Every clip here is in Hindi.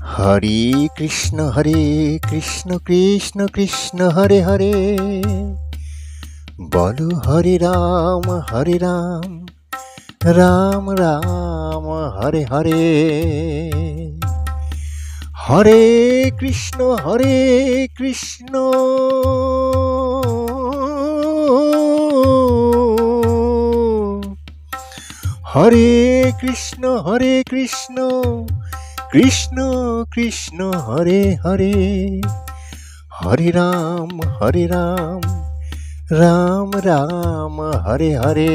हरे कृष्ण कृष्ण कृष्ण हरे हरे। बोलो हरे राम राम राम हरे हरे। हरे कृष्ण हरे कृष्ण कृष्ण कृष्ण हरे हरे। हरे राम राम राम हरे हरे।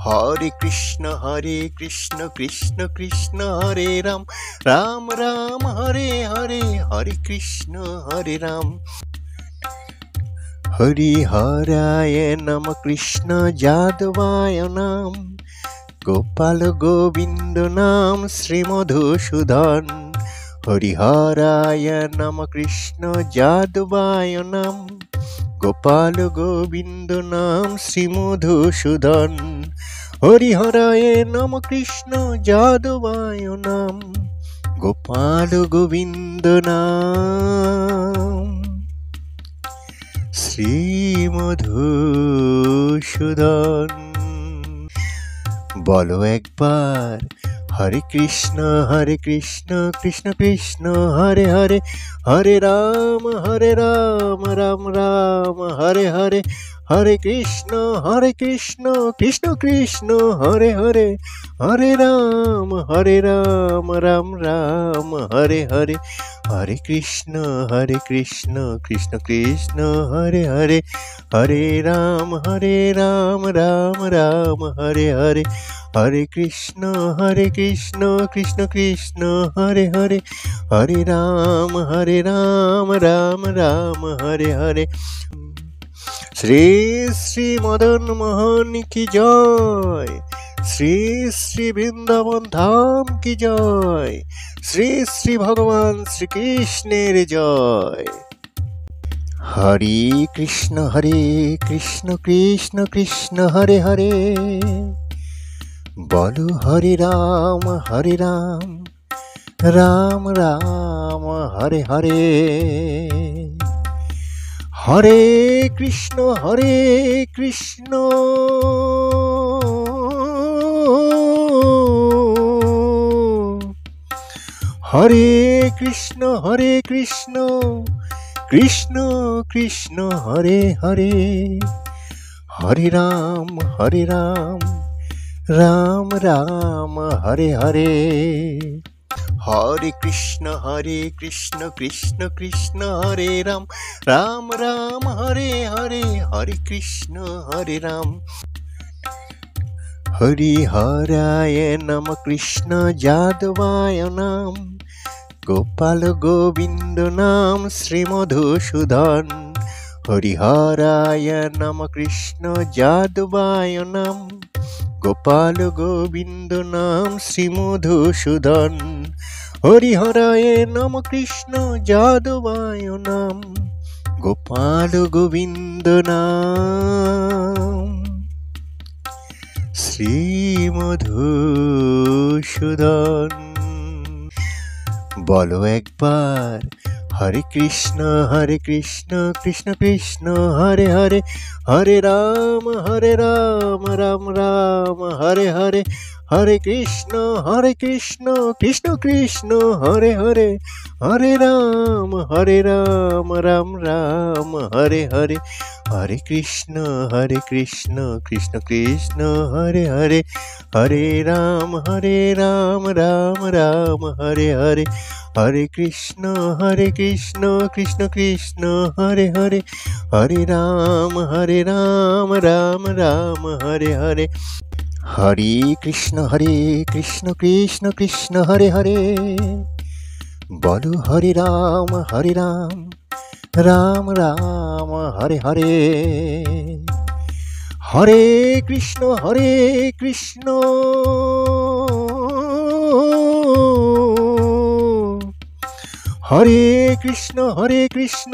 हरे कृष्ण कृष्ण कृष्ण हरे राम राम हरे हरे। हरे कृष्ण हरे राम। हरिहराय नम कृष्ण जादवाय नाम गोपाल गोविंद नाम श्री मधुसूदन। हरिहराय नम कृष्ण जादवाय नाम गोपाल गोविंद नाम श्री मधुसूदन। हरिहराय नम कृष्ण जादवाय नाम गोपाल गोविंद नाम श्री मधुसूदन। बोलो एक बार हरे कृष्ण कृष्ण कृष्ण हरे हरे। हरे राम राम राम हरे हरे। हरे कृष्ण कृष्ण कृष्ण हरे हरे। हरे राम राम राम हरे हरे। हरे कृष्ण कृष्ण कृष्ण हरे हरे। हरे राम राम राम हरे हरे। हरे कृष्ण कृष्ण कृष्ण हरे हरे। हरे राम राम राम हरे हरे। श्री श्री मदन मोहन की जय। श्री श्री वृंदावन धाम की जय। श्री श्री भगवान श्री कृष्णेर जय। हरे कृष्ण कृष्ण कृष्ण हरे हरे। बोलो हरे राम राम राम हरे हरे। हरे कृष्ण हरे कृष्ण कृष्ण कृष्ण हरे हरे। हरे राम राम राम हरे हरे। हरे कृष्ण कृष्ण कृष्ण हरे राम राम हरे हरे। हरे कृष्ण हरे राम। हरिहराय नम कृष्ण जादवाय नाम गोपाल गोविंद नाम श्री मधुसूदन। हरिहराय नम कृष्ण जादवाय नाम गोपाल गोविंद नाम श्री मधुसूदन। हरिहराय नम कृष्ण जादवाय नाम गोपाल गोविंद नाम श्री मधुसूदन। बोलो एक बार हरे कृष्ण कृष्ण कृष्ण हरे हरे। हरे राम राम राम हरे हरे। हरे कृष्ण कृष्ण कृष्ण हरे हरे। हरे राम राम राम हरे हरे। हरे कृष्ण कृष्ण कृष्ण हरे हरे। हरे राम राम राम हरे हरे। हरे कृष्ण कृष्ण कृष्ण हरे हरे। हरे राम राम राम हरे हरे। हरे कृष्ण कृष्ण कृष्ण हरे हरे। बोलो हरे राम राम राम हरे हरे। हरे कृष्ण हरे कृष्ण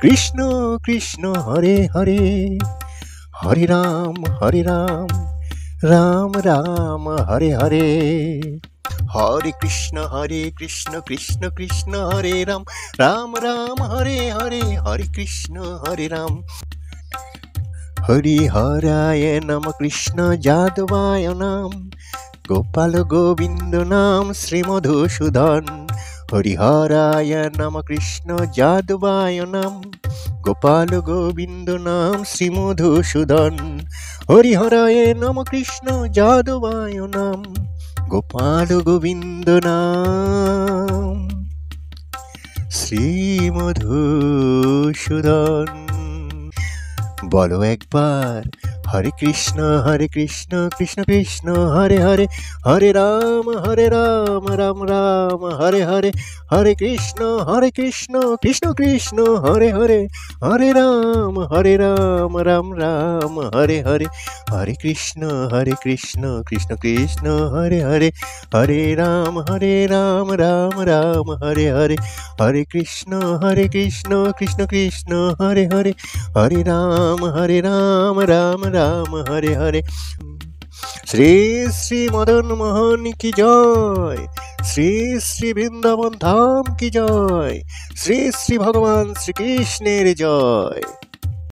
कृष्ण कृष्ण हरे हरे। हरे राम राम राम हरे हरे। হরে কৃষ্ণ কৃষ্ণ কৃষ্ণ হরে রাম, রাম রাম হরে হরে, হরে কৃষ্ণ হরে রাম। হরি হরায় নম কৃষ্ণ যাদবায় নাম, গোপাল গোবিন্দ নাম শ্রী মধুসূদন। হরি হরায় নম কৃষ্ণ যাদবায় নাম, গোপাল গোবিন্দ নাম শ্রী মধুসূদন। হরি হরায় নম কৃষ্ণ যাদবায় নাম, গোপাল গোবিন্দ নাম শ্রী মধুসূদন। বলো একবার হরে কৃষ্ণ কৃষ্ণ কৃষ্ণ হরে হরে, হরে রাম রাম রাম হরে হরে, হরে কৃষ্ণ কৃষ্ণ কৃষ্ণ হরে হরে, হরে রাম রাম রাম হরে হরে, হরে কৃষ্ণ কৃষ্ণ কৃষ্ণ হরে হরে, হরে রাম রাম রাম হরে হরে, হরে কৃষ্ণ কৃষ্ণ কৃষ্ণ হরে হরে, হরে রাম রাম রাম হরে হরে। শ্রী শ্রী মদন মোহন কি জয়, শ্রী শ্রী বৃন্দাবন ধাম কি জয়, শ্রী শ্রী ভগবান শ্রীকৃষ্ণের জয়।